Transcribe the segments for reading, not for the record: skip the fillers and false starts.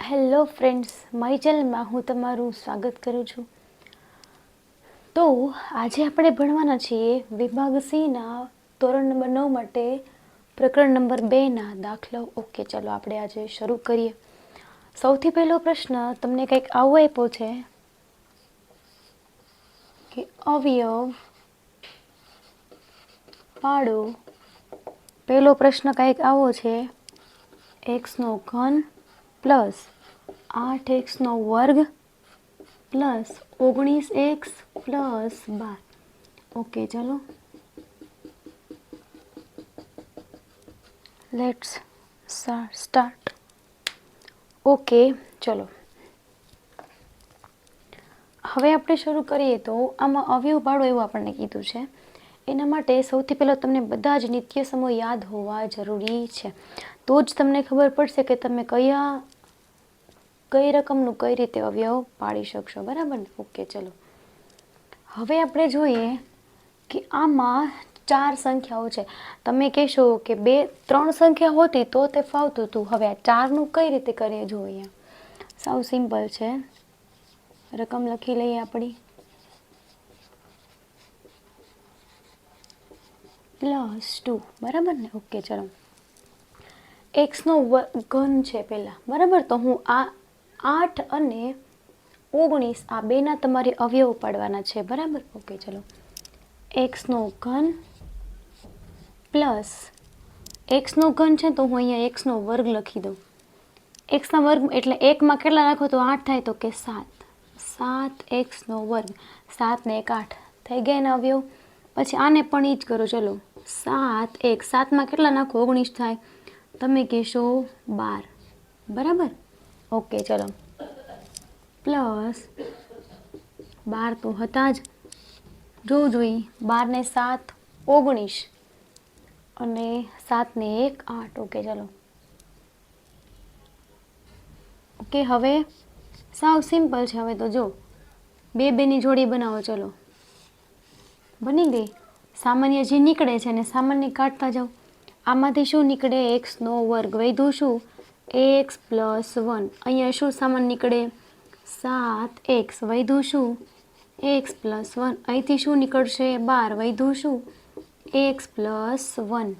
Hello friends, મારી ચેનલમાં હું તમારું સ્વાગત કરું છું. તો આજે આપણે ભણવાના છીએ વિભાગ સીના ધોરણ નંબર 9 માટે પ્રકરણ નંબર 2ના દાખલા. ઓકે, ચાલો આપણે આજે શરૂ કરીએ. સૌથી પહેલો પ્રશ્ન તમને કંઈક આવો આપ્યો છે કે અવયવ પાડો. પહેલો પ્રશ્ન કંઈક આવો છે, એક્સનો ઘન પ્લસ 8x નો વર્ગ પ્લસ 19x પ્લસ 12. ઓકે, ચલો લેટ્સ સ્ટાર્ટ. ઓકે, ચલો હવે આપણે શરૂ કરીએ. તો આમાં અવયવ પાડો એવું આપણને કીધું છે. એના માટે સૌથી પહેલાં તમને બધા જ નિત્ય સમો યાદ હોવા જરૂરી છે. તો જ તમને ખબર પડશે કે તમે કઈ રકમનું કઈ રીતે અવયવ પાડી શકશો. બરાબર ને? ઓકે, ચલો હવે આપણે જોઈએ કે આમાં 4 સંખ્યાઓ છે. તમે કહેશો કે 3 સંખ્યા હોતી તો તે ફાવતું હતું. હવે આ 4નું કઈ રીતે કરીએ? જો અહીંયા સાવ સિમ્પલ છે. રકમ લખી લઈએ આપણી, +2. બરાબર ને? ઓકે, ચલો એક્સનો ઘન છે પહેલાં. બરાબર, તો હું આ 8 અને 19 આ બેના તમારે અવયવ પાડવાના છે. બરાબર, ઓકે, ચલો એક્સનો ઘન પ્લસ એક્સનો ઘન છે તો હું અહીંયા એક્સનો વર્ગ લખી દઉં. એક્સના વર્ગ એટલે એકમાં કેટલા નાખો તો 8 થાય, તો કે 7x નો વર્ગ. 7 ને 1 8 થઈ ગયા એના અવયવ. પછી આને પણ એ જ કરો. ચલો 7 7માં કેટલા નાખો 19 થાય. તમે કહેશો 12. બરાબર, ઓકે, ચલો પ્લસ 12 તો હતા જ. જોવું જોઈએ 12 ને 7 19 અને 7 ને 1 8. ઓકે, ચલો ઓકે. હવે સાવ સિમ્પલ છે. હવે તો જો બેની જોડી બનાવો. ચલો બની ગઈ. સામાન્ય જે નીકળે છે ને સામાન્ય કાઢતા જાઓ. આમાંથી શું નીકળે? એક્સનો વર્ગ. વધ્યું શું? X plus 1. અહીંયા શું સામાન્ય નીકળે? 7x. વધ્યું શું? X plus 1. અહીંથી શું નીકળશે? 12. વધ્યું શું? X plus 1.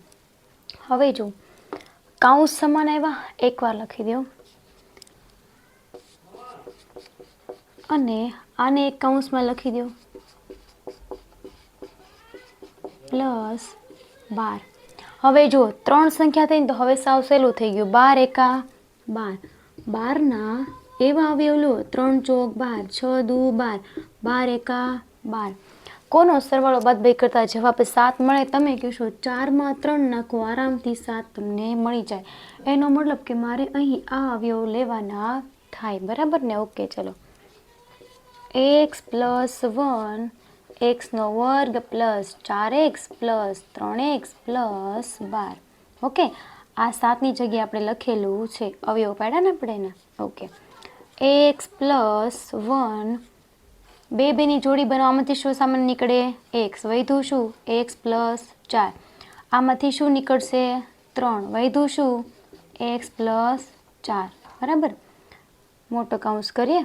હવે જો કૌંસ સમાન આવ્યા, એકવાર લખી દો અને આને એક કૌંસમાં લખી દો +12. હવે જો 3 સંખ્યા થઈ ને તો હવે સાવ સહેલું થઈ ગયું. 12 એકા 12. 12ના એવા અવયવ લો. 3 ચોક 12, 6 દુ 12, 12 એકા 12. કોનો સરવાળો બાદબાકી કરતા જવાબ 7 મળે. તમે કહેશો 4માં 3 નાખો, આરામથી 7 તમને મળી જાય. એનો મતલબ કે મારે અહીં આ અવયવ લેવાના થાય. બરાબર ને? ઓકે, ચલો x પ્લસ 1 એક્સનો વર્ગ plus 4x plus 3x plus 12. Okay, આ 7ની જગ્યાએ આપણે લખેલું છે. અવયવ પાડ્યા ને આપણે એના. ઓકે, એક્સ પ્લસ 1 બેની જોડી બનાવવામાંથી શું સામાન્ય નીકળે? એક્સ. વધ્યું શું? X plus 4. આમાંથી શું નીકળશે? 3. વધ્યું શું? X plus 4. બરાબર, મોટો કૌંસ કરીએ.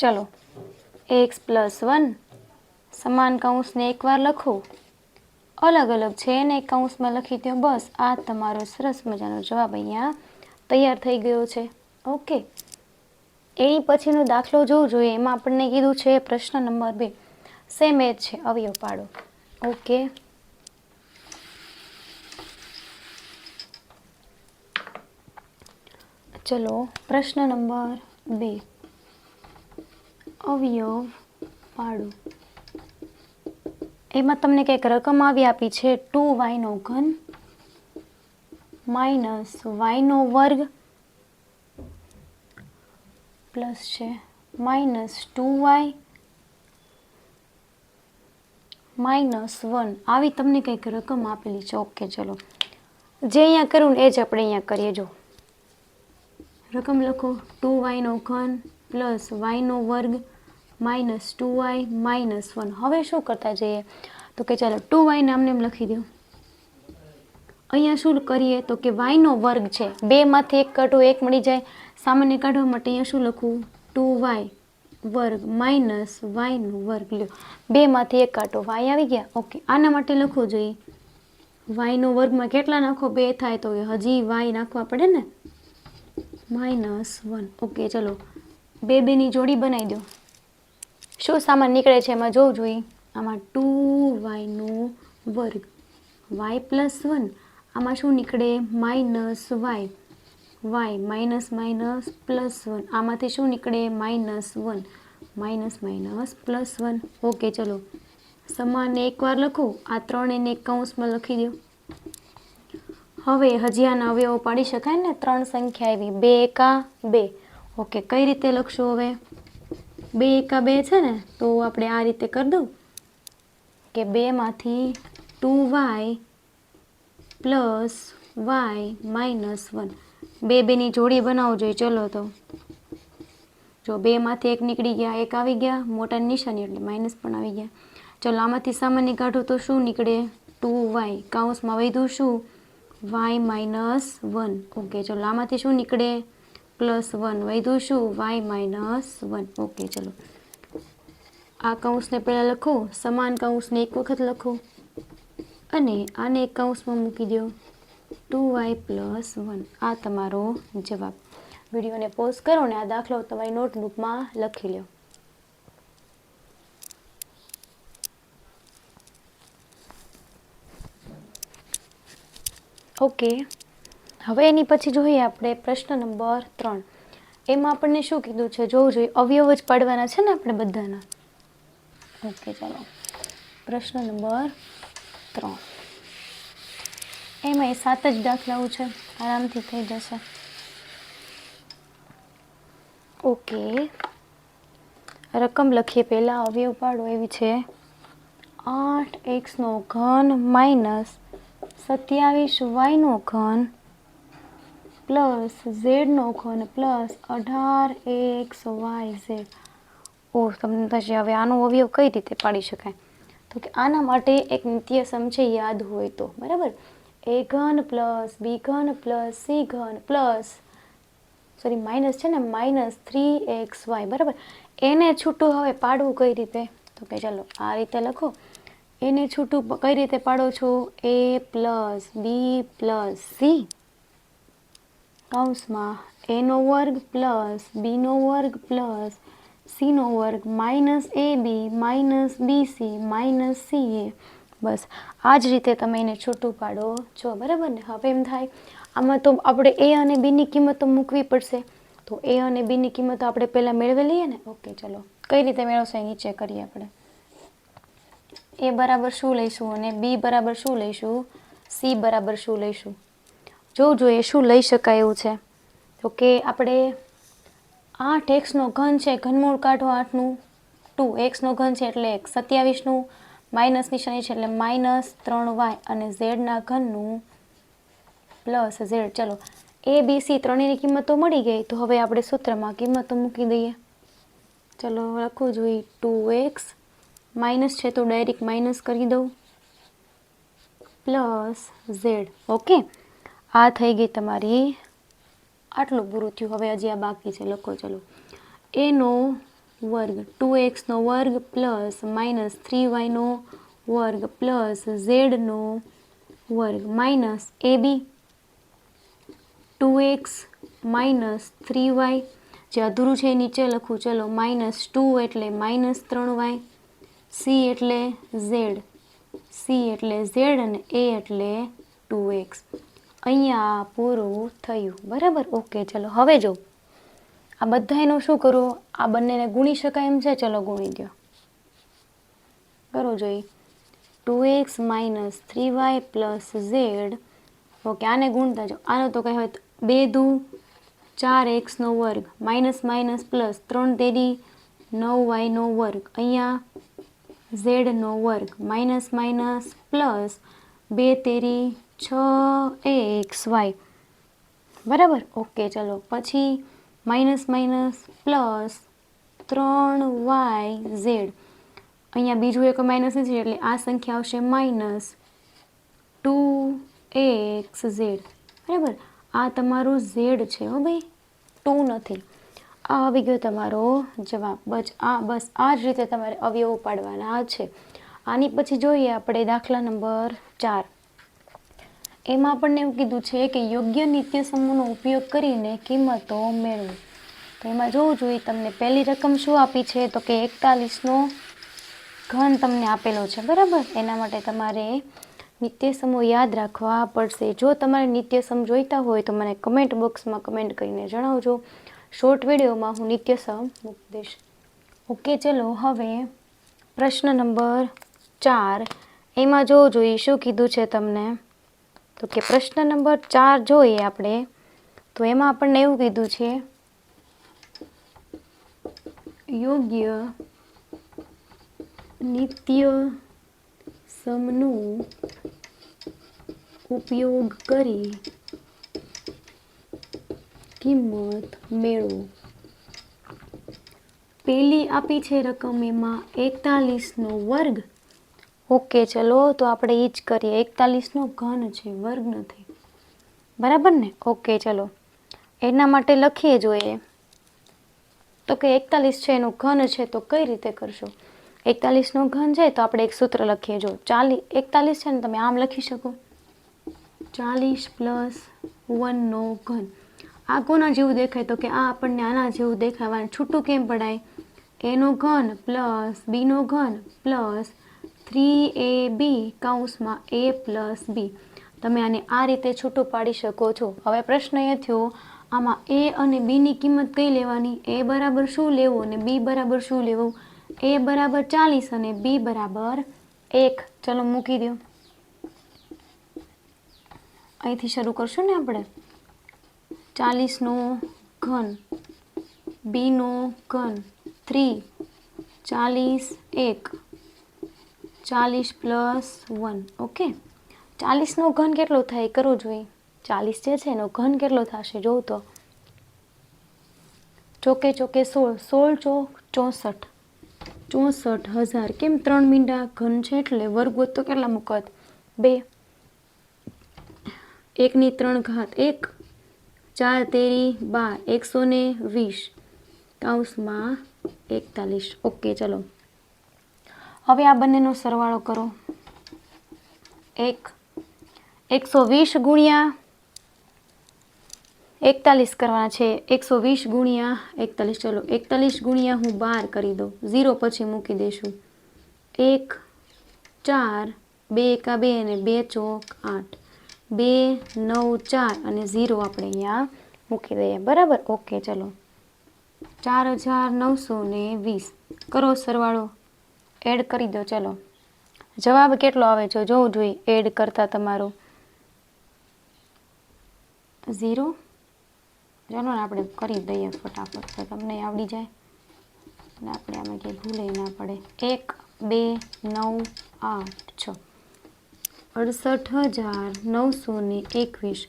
ચલો એક્સ પ્લસ 1 સમાન કૌંસને એકવાર લખો, અલગ અલગ છે એને એક કૌંસમાં લખી દો. બસ, આ તમારો સરસ મજાનો જવાબ અહીંયા તૈયાર થઈ ગયો છે. ઓકે, એની પછીનો દાખલો જોવું જોઈએ. એમાં આપણને કીધું છે પ્રશ્ન નંબર 2. સેમ એ જ છે, અવયવ પાડો. ઓકે, ચલો પ્રશ્ન નંબર 2, અવયવ પાડો. એમાં તમને કંઈક રકમ આવી આપી છે 2y નો ઘન માઇનસ y નો વર્ગ પ્લસ છે માઇનસ 2y માઇનસ 1. આવી તમને કંઈક રકમ આપેલી છે. ઓકે, ચલો જે અહીંયા કર્યું ને એ જ આપણે અહીંયા કરીએ. જો રકમ લખો 2y નો ઘન પ્લસ y નો વર્ગ માઇનસ 2y માઇનસ 1. હવે શું કરતા જઈએ તો કે ચાલો 2y ને આમને એમ લખી દો અહીંયા શું કરીએ તો કે વાયનો વર્ગ છે, બેમાંથી એક કાઢો એક મળી જાય, સામાન્ય કાઢવા માટે અહીંયા શું લખવું 2y વર્ગ માઇનસ વાયનો વર્ગ, લ્યો બેમાંથી એક કાઢો વાય આવી ગયા. ઓકે, આના માટે લખવું જોઈએ વાયનો વર્ગમાં કેટલા નાખો 2 થાય તો હજી વાય નાખવા પડે ને -1. ઓકે ચલો બેની જોડી બનાવી દો. શું સામાન નીકળે છે એમાં જોવું જોઈએ. આમાં 2yનો વર્ગ y પ્લસ 1, આમાં શું નીકળે -y, y minus minus plus 1, આમાંથી શું નીકળે -1, માઇનસ માઇનસ પ્લસ 1. ઓકે ચલો સમાન એકવાર લખો, આ 3 એને એક કૌંસમાં લખી દો. હવે હજી આના અવયવો પાડી શકાય ને, 3 સંખ્યા આવી 2 એકા 2. ઓકે કઈ રીતે લખશું હવે, 2 એકા 2 છે ને, તો આપણે આ રીતે કરી દઉં કે 2માંથી 2y પ્લસ y માઇનસ 1, બેની જોડી બનાવવું જોઈએ. ચલો તો જો 2માંથી 1 નીકળી ગયા, 1 આવી ગયા, મોટાની નિશાની એટલે માઇનસ પણ આવી ગયા. ચલો આમાંથી સામાન્ય કાઢો તો શું નીકળે 2y, કૌંસમાં વધ્યું શું y માઇનસ 1. ઓકે ચલો આમાંથી શું નીકળે +1, વધ્યું શું y માઇનસ 1. ઓકે ચલો આ કૌંસને પહેલાં લખો, સમાન કૌંસને એક વખત લખો અને આને એક કૌંસમાં મૂકી દો 2y પ્લસ 1. આ તમારો જવાબ. વિડીયોને પોઝ કરો ને આ દાખલો તમારી નોટબુકમાં લખી લો. ઓકે, હવે એની પછી જોઈએ આપણે પ્રશ્ન નંબર 3. એમાં આપણને શું કીધું છે જોવું જોઈએ, અવયવ જ પાડવાના છે ને આપણે બધાના. ઓકે ચાલો પ્રશ્ન નંબર 3. એમાં 7 જ દાખલાઓ છે, આરામથી થઈ જશે. ઓકે રકમ લખીએ પહેલાં, અવયવ પાડો એવી છે 8x નો ઘન માઇનસ 27y નો ઘન પ્લસ z નો ઘન પ્લસ 18xyz. તમને થશે હવે આનો અવયવ કઈ રીતે પાડી શકાય, તો કે આના માટે એક નિત્યસમ છે, યાદ હોય તો બરાબર. a ઘન પ્લસ b ઘન પ્લસ c ઘન પ્લસ માઇનસ છે ને -3xy બરાબર. એને છૂટું હવે પાડવું કઈ રીતે, તો કે ચાલો આ રીતે લખો. એને છૂટું કઈ રીતે પાડો છો, a plus B plus C કૌંસમાં a નો વર્ગ પ્લસ b નો વર્ગ પ્લસ c નો વર્ગ minus ab minus bc minus ca. બસ આ જ રીતે તમે એને છૂટું પાડો છો બરાબર ને. હવે એમ થાય આમાં તો આપણે a અને b ની કિંમતો મૂકવી પડશે, તો a અને b ની કિંમતો આપણે પહેલાં મેળવી લઈએ ને. ઓકે ચલો કઈ રીતે મેળવશે નીચે કરીએ આપણે. a બરાબર શું લઈશું અને b બરાબર શું લઈશું, c બરાબર શું લઈશું, જોવું જોઈએ શું લઈ શકાય એવું છે. તો કે આપણે 8x નો ઘન છે, ઘનમૂળ કાઢો 8નું, 2x નો ઘન છે એટલે 27નું, માઇનસ નિશાની છે એટલે -3y અને z ના ઘનનું પ્લસ z. ચલો a b c ત્રણેયની કિંમતો મળી ગઈ, તો હવે આપણે સૂત્રમાં કિંમતો મૂકી દઈએ. ચલો લખવું જોઈએ 2x માઇનસ છે તો ડાયરેક્ટ માઇનસ કરી દઉં પ્લસ z. ઓકે આ થઈ ગઈ તમારી, આટલું પૂરું થયું. હવે હજી આ બાકી છે, લખો ચલો a નો વર્ગ 2x નો વર્ગ પ્લસ -3y નો વર્ગ પ્લસ z નો વર્ગ minus ab 2x minus 3y, જે અધૂરું છે એ નીચે લખું. ચલો -2 એટલે -3y, c એટલે z, c એટલે z અને a એટલે 2x. અહીંયા પૂરું થયું બરાબર. ઓકે ચલો હવે જો આ બધાયનું શું કરો, આ બંનેને ગુણી શકાય એમ છે, ચલો ગુણી દો. કરો જોઈએ 2x minus 3y plus z. Okay આને ગુણતા જો, આનો તો કઈ હોય 2 દુ 4x નો વર્ગ માઇનસ માઇનસ પ્લસ 3 તેરી 9y નો વર્ગ, અહીંયા z નો વર્ગ માઇનસ માઇનસ પ્લસ 2 તેરી 6xy બરાબર. ઓકે ચલો પછી માઇનસ માઇનસ પ્લસ 3yz, અહીંયા બીજું એક માઇનસ નથી એટલે આ સંખ્યા આવશે -2 એક્સ ઝેડ, બરાબર. આ તમારું ઝેડ છે હો ભાઈ, 2 નથી. આ આવી ગયો તમારો જવાબ. બસ આ જ રીતે તમારે અવયવો પાડવાના છે. આની પછી જોઈએ આપણે દાખલા નંબર 4. એમાં આપણને એવું કીધું છે કે યોગ્ય નિત્ય સમૂહનો ઉપયોગ કરીને કિંમતો મેળવો. તો એમાં જોવું જોઈએ તમને પહેલી રકમ શું આપી છે, તો કે 41નો ઘન તમને આપેલો છે, બરાબર. એના માટે તમારે નિત્ય સમૂહ યાદ રાખવા પડશે. જો તમારે નિત્ય સમ જોઈતા હોય તો મને કમેન્ટ બોક્સમાં કમેન્ટ કરીને જણાવજો. શોર્ટ વિડીયોમાં હું નિત્ય સમ મૂકી દઈશ. ઓકે, ચલો હવે પ્રશ્ન નંબર 4. એમાં જોવું જોઈએ શું કીધું છે તમને, તો કે પ્રશ્ન નંબર 4 જોઈએ આપણે, તો એમાં આપણને એવું કીધું છે યોગ્ય નિત્ય સમનો ઉપયોગ કરી કિંમત મેળવો. પેલી આપી છે રકમ એમાં 41નો વર્ગ. ઓકે, ચલો તો આપણે એ જ કરીએ. 41નો ઘન છે, વર્ગ નથી, બરાબર ને. ઓકે, ચલો એના માટે લખીએ જોઈએ. તો કે 41 છે એનું ઘન છે, તો કઈ રીતે કરશો? 41નો ઘન છે તો આપણે એક સૂત્ર લખીએ. જો 41 છે ને, તમે આમ લખી શકો 40 + 1નો ઘન. આ કોના જેવું દેખાય, તો કે આ આપણને આના જેવું દેખાવાનું. છૂટું કેમ પડાય? એનો ઘન પ્લસ બીનો ઘન પ્લસ 3ab કૌંસમાં a + b. તમે આને આ રીતે છૂટું પાડી શકો છો. હવે પ્રશ્ન એ થયો આમાં a અને b ની કિંમત કઈ લેવાની? a બરાબર શું લેવું અને b બરાબર શું લેવું? a બરાબર 40 અને b બરાબર 1. ચલો મૂકી દો. અહીંથી શરૂ કરશું ને આપણે. 40નો ઘન, બીનો ઘન 3, 40 1, 40 + 1. ઓકે, 40નો ઘન કેટલો થાય કરવો જોઈએ. 40 જે છે એનો ઘન કેટલો થશે જોઉં તો. ચોકે ચોકે 16, 16 ચોક 64, 64,000. કેમ 3 મીંડા ઘન છે એટલે વર્ગ હોત તો કેટલા મૂકત? 2. 1 ની 3 ઘાત 1, 4 તેરી 12, 120 કૌંસમાં 41. ઓકે, ચલો હવે આ બંનેનો સરવાળો કરો. 120 ગુણ્યા 41 કરવાના છે. 120 ગુણ્યા 41. ચલો 41 ગુણ્યા હું 12 કરી દઉં, 0 પછી મૂકી દઈશું. 1 4 2 કા 2 અને 2 ચોક 8, 2 9 4 અને 0 આપણે અહીંયા મૂકી દઈએ, બરાબર. ઓકે, ચલો 4920 કરો સરવાળો, એડ કરી દો. ચલો જવાબ કેટલો આવે છે જોવું જોઈએ. એડ કરતા તમારો 0. ચાલો ને આપણે કરી દઈએ ફટાફટ, તો તમને આવડી જાય અને આપણે આમાં કંઈ ભૂલે ના પડે. 1 2 9 8 6 68,921.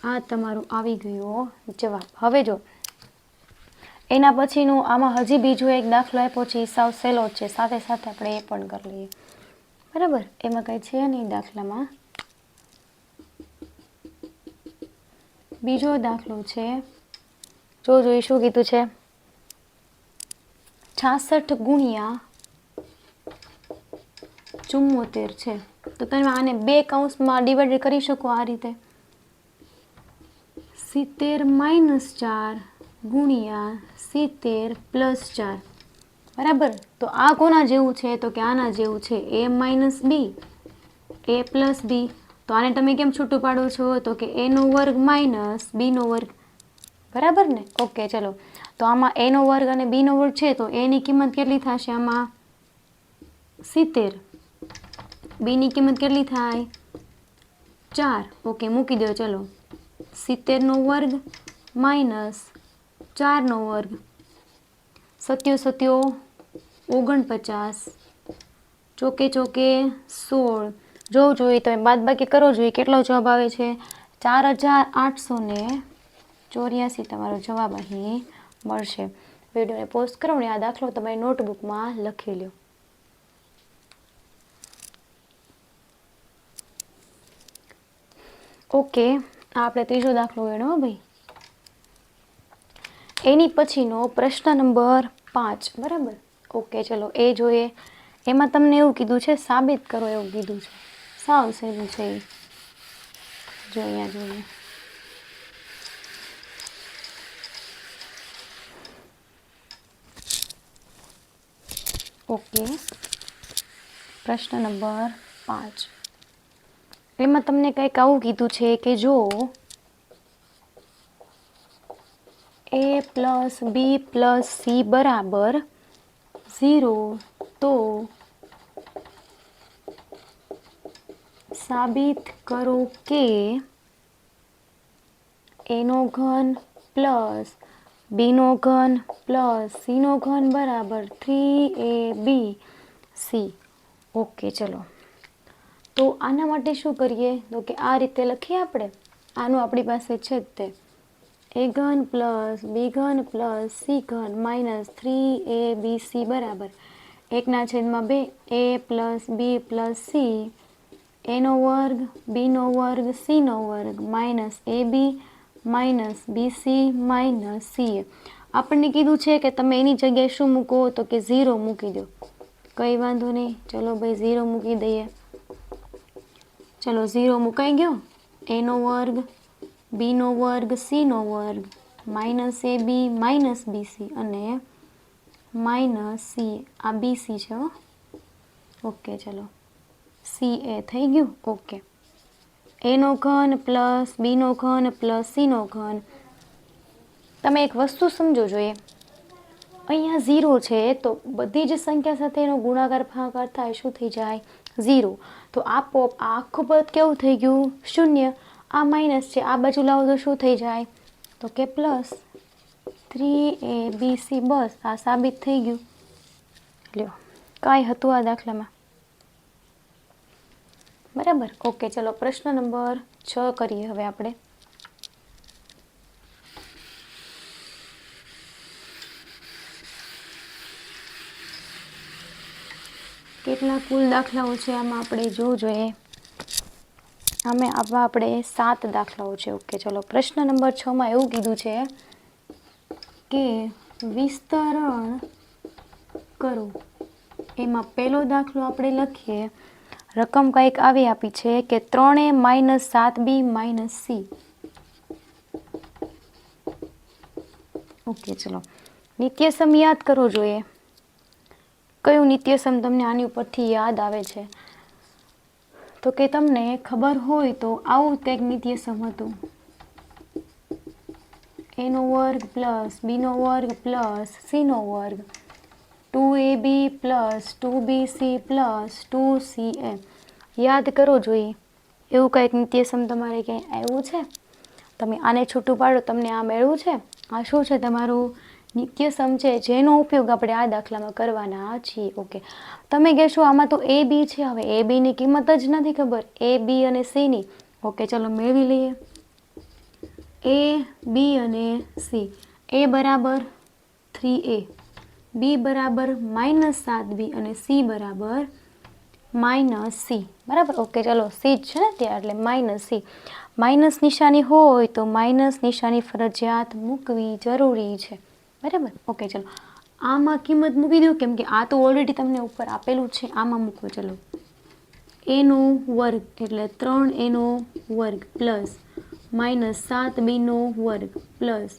આ તમારો આવી ગયો જવાબ. હવે જો એના પછીનું આમાં હજી બીજો એક દાખલો આપ્યો છે, સાવ સહેલો છે. સાથે સાથે આપણે એ પણ કરી લઈએ, બરાબર. એમાં કંઈ છે નહીં દાખલામાં. બીજો દાખલો છે, જોઈ શું કીધું છે. 66 ગુણ્યા 74 છે. તો તમે આને 2 કૌંસમાં ડિવાઈડ કરી શકો આ રીતે. 70 - 4 ગુણ્યા 70 + 4, બરાબર. તો આ કોના જેવું છે, તો કે આના જેવું છે. a - b, a + b. તો આને તમે કેમ છૂટું પાડો છો, તો કે a નો વર્ગ માઇનસ b નો વર્ગ, બરાબર ને. ઓકે, ચલો તો આમાં a નો વર્ગ અને b નો વર્ગ છે, તો a ની કિંમત કેટલી થશે આમાં? 70. b ની કિંમત કેટલી થાય? 4. ઓકે, મૂકી દો. ચલો 70નો વર્ગ માઇનસ 4નો વર્ગ, 7 7 49, ચોકે ચોકે 16. જોવું જોઈએ તો બાદબાકી કરવો જોઈએ. કેટલો જવાબ આવે છે? 4884 તમારો જવાબ અહીં મળશે. વિડીયોને પોઝ કરો ને આ દાખલો તમારી નોટબુકમાં લખી લો. ઓકે, આપણે ત્રીજો દાખલો ગણ્યો ભાઈ. એની પછીનો પ્રશ્ન નંબર 5. બરાબર. ઓકે, ચલો એ જોઈએ. એમાં તમને એવું કીધું છે સાબિત કરો એવું કીધું છે. સાવ સહેલું છે એ. જો અહીંયા જોઈએ. ઓકે, પ્રશ્ન નંબર 5. એમાં તમને કંઈક આવું કીધું છે કે જો a plus B plus C બરાબર 0 તો સાબિત કરો કે એનો ઘન પ્લસ બીનો ઘન પ્લસ સીનો ઘન બરાબર 3ab સી. ઓકે, ચલો તો આના માટે શું કરીએ તો કે આ રીતે લખીએ આપણે. આનું આપણી પાસે છે જ તે એ ઘન પ્લસ બી ઘન પ્લસ સી ઘન માઇનસ 3abc બરાબર 1/2 a plus B plus C એનો વર્ગ બીનો વર્ગ સીનો વર્ગ minus ab minus BC minus C. આપણને કીધું છે કે તમે એની જગ્યાએ શું મૂકો તો કે 0 મૂકી દો. કંઈ વાંધો નહીં, ચલો ભાઈ 0 મૂકી દઈએ. ચલો 0 મુકાઈ ગયો. એનો વર્ગ બીનો વર્ગ સીનો વર્ગ માઇનસ ab માઇનસ બીસી અને માઇનસ સી. આ બીસી છે. ઓકે, ચલો સી એ થઈ ગયું. ઓકે, એનો ઘન પ્લસ બીનો ઘન પ્લસ સીનો ઘન. તમે એક વસ્તુ સમજો જોઈએ, અહીંયા 0 છે તો બધી જ સંખ્યા સાથે એનો ગુણાકાર ભાગાકાર થાય શું થઈ જાય 0. તો આપોઆપ આ આખું પદ કેવું થઈ ગયું શૂન્ય. આ માઇનસ છે, આ બાજુ લાવો તો શું થઈ જાય તો કે પ્લસ 3abc. બસ આ સાબિત થઈ ગયું. લ્યો, કાંઈ હતું આ દાખલામાં? બરાબર. ઓકે, ચલો પ્રશ્ન નંબર 6 કરીએ હવે આપણે. કેટલા કુલ દાખલાઓ છે આમાં આપણે જોવું જોઈએ. આમાં આપણે 7 દાખલાઓ છે. ઓકે, ચલો પ્રશ્ન નંબર 6માં એવું કીધું છે કે વિસ્તરણ કરો. એમાં પહેલો દાખલો આપણે લખીએ. રકમ કંઈક આવી આપી છે કે 3a minus 7b minus C. Okay, ચલો નિત્યસમ યાદ કરવો જોઈએ. કયું નિત્યસમ તમને આની ઉપરથી યાદ આવે છે તો કે તમને ખબર હોય તો આવું કંઈક નિત્યસમ હતું. એનો વર્ગ પ્લસ બીનો વર્ગ પ્લસ સીનો વર્ગ 2ab plus 2bc plus 2ca. યાદ કરવો જોઈએ. એવું કંઈક નિત્યસમ તમારે ક્યાંય આવ્યું છે? તમે આને છૂટું પાડો તમને આ મેળવું છે. આ શું છે તમારું નિત્યસમ છે જેનો ઉપયોગ આપણે આ દાખલામાં કરવાના છીએ. ઓકે, તમે કહેશો આમાં તો a b છે. હવે a bની કિંમત જ નથી ખબર a b અને cની. ઓકે, ચલો મેળવી લઈએ. a b અને c. a બરાબર 3a, b બરાબર -7b અને c બરાબર -c. બરાબર. ઓકે, ચલો c જ છે ને ત્યાં એટલે -c. માઇનસ નિશાની હોય તો માઇનસ નિશાની ફરજિયાત મૂકવી જરૂરી છે. બરાબર. ઓકે, ચલો આમાં કિંમત મૂકી દો કેમ કે આ તો ઓલરેડી તમને ઉપર આપેલું છે. આમાં મૂકો. ચલો એનો વર્ગ એટલે 3એનો વર્ગ પ્લસ -7bનો વર્ગ પ્લસ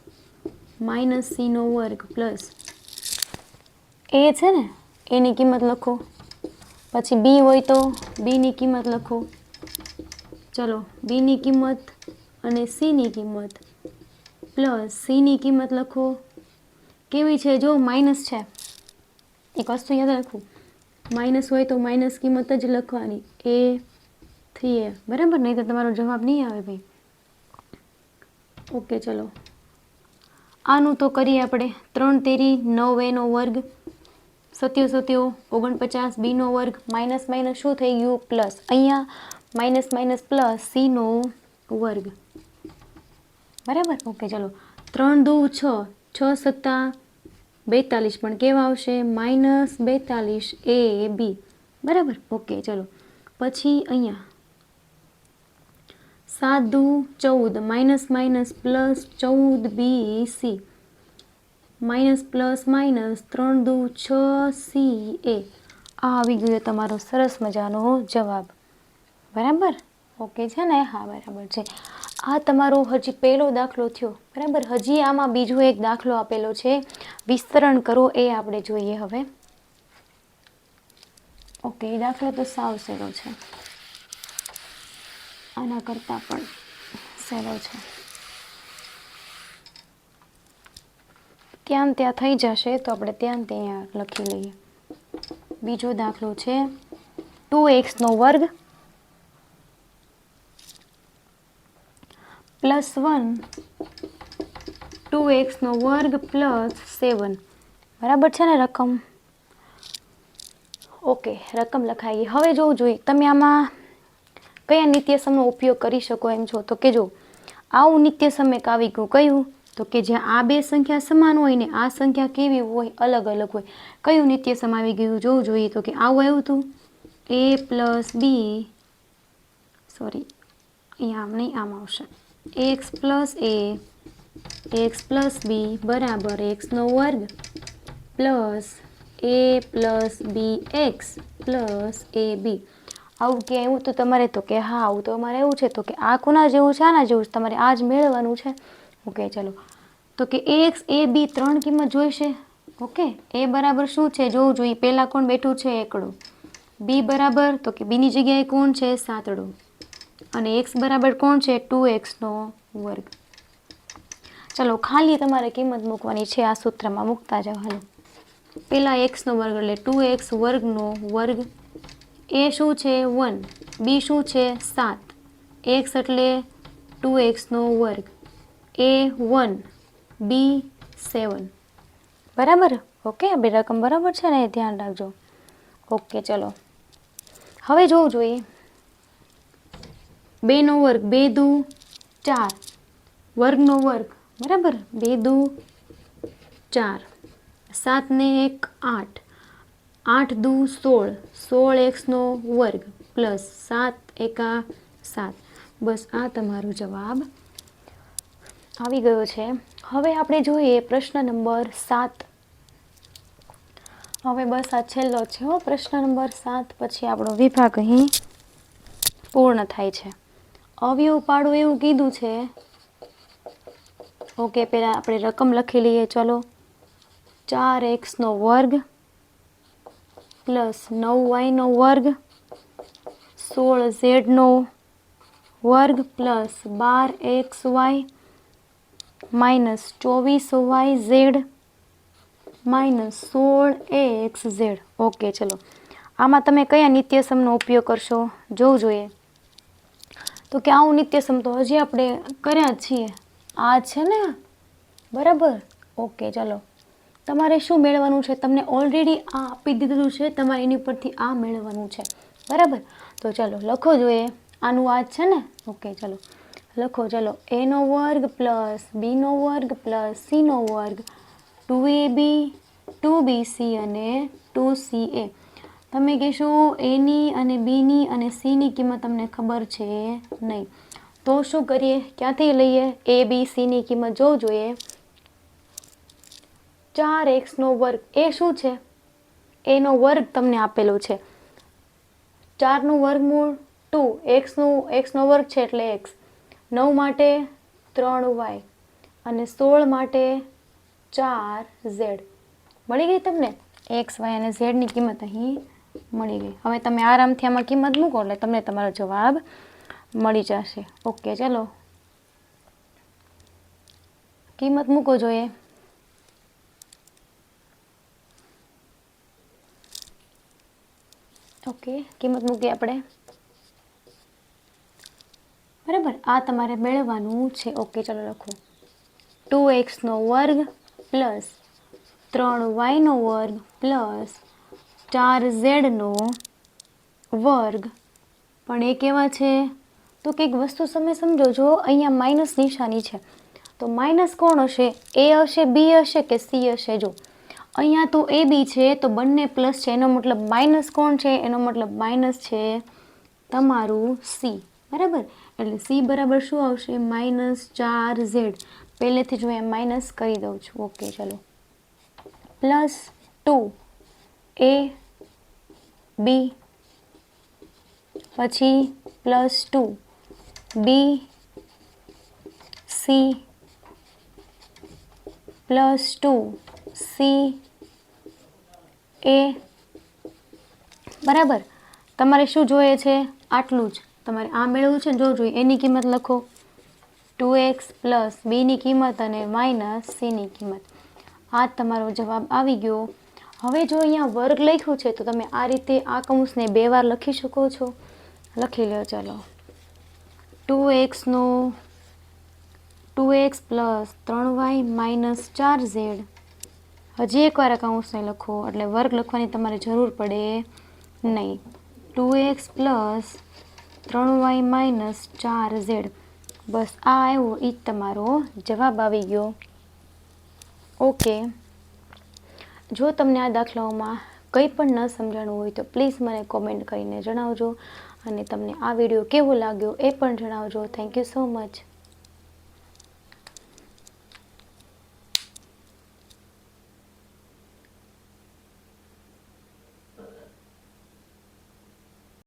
-cનો વર્ગ પ્લસ એ છે ને એની કિંમત લખો. પછી બી હોય તો બીની કિંમત લખો. ચલો બીની કિંમત અને સીની કિંમત પ્લસ સીની કિંમત લખો. કેવી છે જો માઇનસ છે. એક વસ્તુ યાદ રાખવું, માઇનસ હોય તો માઇનસ કિંમત જ લખવાની. એ 3a. બરાબર, નહીં તો તમારો જવાબ નહીં આવે ભાઈ. ઓકે, ચલો આનું તો કરીએ આપણે. 3 તેરી 9aનો વર્ગ 7 7 49 બીનો વર્ગ માઇનસ માઇનસ શું થઈ ગયું પ્લસ. અહીંયા માઇનસ માઇનસ પ્લસ સીનો વર્ગ. બરાબર. ઓકે, ચલો 3 2 6 6 7 42 પણ કેવા આવશે -42 a b. બરાબર. ઓકે, ચલો પછી અહીંયા 7 દુ 14 minus minus plus 14b c minus plus minus 3 દુ 6 c a. આ આવી ગયો તમારો સરસ મજાનો જવાબ. બરાબર? ઓકે છે ને? હા બરાબર છે. આ તમારો હજી પહેલો દાખલો થયો. બરાબર? હજી આમાં બીજો એક દાખલો આપેલો છે, વિસ્તરણ કરો, એ આપણે જોઈએ હવે. ઓકે, એ દાખલો તો સાવ સહેલો છે, આના કરતાં પણ સહેલો છે. ત્યાં ત્યાં થઈ જશે તો આપણે ત્યાં લખી લઈએ. બીજો દાખલો છે 2x² પ્લસ 1 2x² પ્લસ 7. બરાબર છે ને રકમ? ઓકે, રકમ લખાઈ ગઈ. હવે જોવું જોઈએ તમે આમાં કયા નિત્યસમનો ઉપયોગ કરી શકો એમ છો. તો કે જો આવું નિત્યસમ એક આવી ગયું, કયું? તો કે જ્યાં આ બે સંખ્યા સમાન હોય ને આ સંખ્યા કેવી હોય? અલગ અલગ હોય. કયું નિત્યસમ આવી ગયું જોવું જોઈએ. તો કે આવું આવ્યું હતું, a પ્લસ બી, સોરી અહીંયા આમ નહીં, આમ આવશે, x plus a x plus B બરાબર x² plus a plus B X plus A B. આવું કે એવું તો તમારે, તો કે હા આવું તો અમારે એવું છે. તો કે આ કોના જેવું છે? આના જેવું છે. તમારે આ જ મેળવવાનું છે. ઓકે ચલો. તો કે ax a b ત્રણ કિંમત જોઈશે. ઓકે, એ બરાબર શું છે જોવું જોઈએ. પહેલાં કોણ બેઠું છે? એકડો. બી બરાબર, તો કે બીની જગ્યાએ કોણ છે? સાતડો. અને એક્સ બરાબર કોણ છે? 2x². ચલો ખાલી તમારે કિંમત મૂકવાની છે. આ સૂત્રમાં મૂકતા જાઓ. હાલો, પહેલાં x² એટલે 2x² એ શું છે? 1. બી શું છે? 7. એક્સ એટલે 2x². એ 1, બી 7. બરાબર? ઓકે, બે રકમ બરાબર છે ને? ધ્યાન રાખજો. ઓકે ચલો, હવે જોવું જોઈએ 2² 2 દુ 4 વર્ગનો વર્ગ. બરાબર? 2 દુ 4, 7 ને 1 8, 8 દુ 16, 16x² પ્લસ 7 એકા 7. બસ આ તમારો જવાબ આવી ગયો છે. હવે આપણે જોઈએ પ્રશ્ન નંબર 7. હવે બસ આ છેલ્લો છે હો, પ્રશ્ન નંબર 7. પછી આપણો વિભાગ અહીં પૂર્ણ થાય છે. અવયવ પાડું એવું કીધું છે. ઓકે, પહેલાં આપણે રકમ લખી લઈએ. ચલો, 4x² plus 9y² 16z² plus 12xy minus 24yz minus 16xz. Okay ચલો, આમાં તમે કયા નિત્યસમનો ઉપયોગ કરશો જોવું જોઈએ. તો કે આવું નિત્યસમ તો હજી આપણે કર્યા જ છીએ. આ છે ને? બરાબર? ઓકે ચલો, તમારે શું મેળવવાનું છે? તમને ઓલરેડી આ આપી દીધું છે, તમારે એની ઉપરથી આ મેળવવાનું છે. બરાબર? તો ચાલો લખો જોઈએ. આનું આ જ છે ને? ઓકે ચલો લખો. ચલો, a² plus b² plus c² 2ab 2bc અને 2ca. તમે કહેશો એની અને બીની અને સીની કિંમત તમને ખબર છે નહીં, તો શું કરીએ? ક્યાંથી લઈએ? a b cની કિંમત જોવું જોઈએ. 4x². એ શું છે? એનો વર્ગ તમને આપેલો છે. 4નું વર્ગમૂળ 2, x² છે એટલે x, 9 માટે 3y અને 16 માટે 4z. મળી ગઈ તમને? x, y અને ઝેડની કિંમત અહીં મળી ગઈ. હવે તમે આરામથી આમાં કિંમત મૂકો એટલે તમને તમારો જવાબ મળી જશે. ઓકે ચલો, કિંમત મૂકો જોઈએ. ઓકે, કિંમત મૂકીએ આપણે. બરાબર? આ તમારે મેળવવાનું છે. ઓકે ચલો લખો. 2x² plus 3y² plus 4z². પણ એ કેવા છે? તો કંઈક વસ્તુ તમે સમજો. જો અહીંયા માઇનસ નિશાની છે, તો માઇનસ કોણ હશે? એ હશે, બી હશે કે સી હશે? જો અહીંયા તો એ બી છે તો બંને પ્લસ છે, એનો મતલબ માઇનસ કોણ છે? એનો મતલબ માઇનસ છે તમારું સી. બરાબર. એટલે સી બરાબર શું આવશે? -4z. પહેલેથી જ હું એમ માઇનસ કરી દઉં છું. ઓકે, ચલો. +2 a b, પછી +2 b c, +2 c a. બરાબર. તમારે શું જોઈએ છે? આટલું જ તમારે આ મેળવવું છે ને. જો જોઈએ એની કિંમત લખો, 2x પ્લસ બીની કિંમત અને માઇનસ સીની કિંમત. આ તમારો જવાબ આવી ગયો. હવે જો અહીંયા વર્ગ લખ્યું છે તો તમે આ રીતે આ કૌંસને 2 વાર લખી શકો છો. લખી લો. ચલો, 2x plus 3y minus 4z. હજી એકવાર આ કૌંસને લખો એટલે વર્ગ લખવાની તમારે જરૂર પડે નહીં. 2x plus 3y minus 4z. બસ આ આવ્યો એ જ તમારો જવાબ આવી ગયો. ઓકે. જો તમને આ દાખલાઓમાં કંઈ પણ ન સમજાણું હોય તો પ્લીઝ મને કોમેન્ટ કરીને જણાવજો અને તમને આ વિડીયો કેવો લાગ્યો એ પણ જણાવજો. Thank you so much.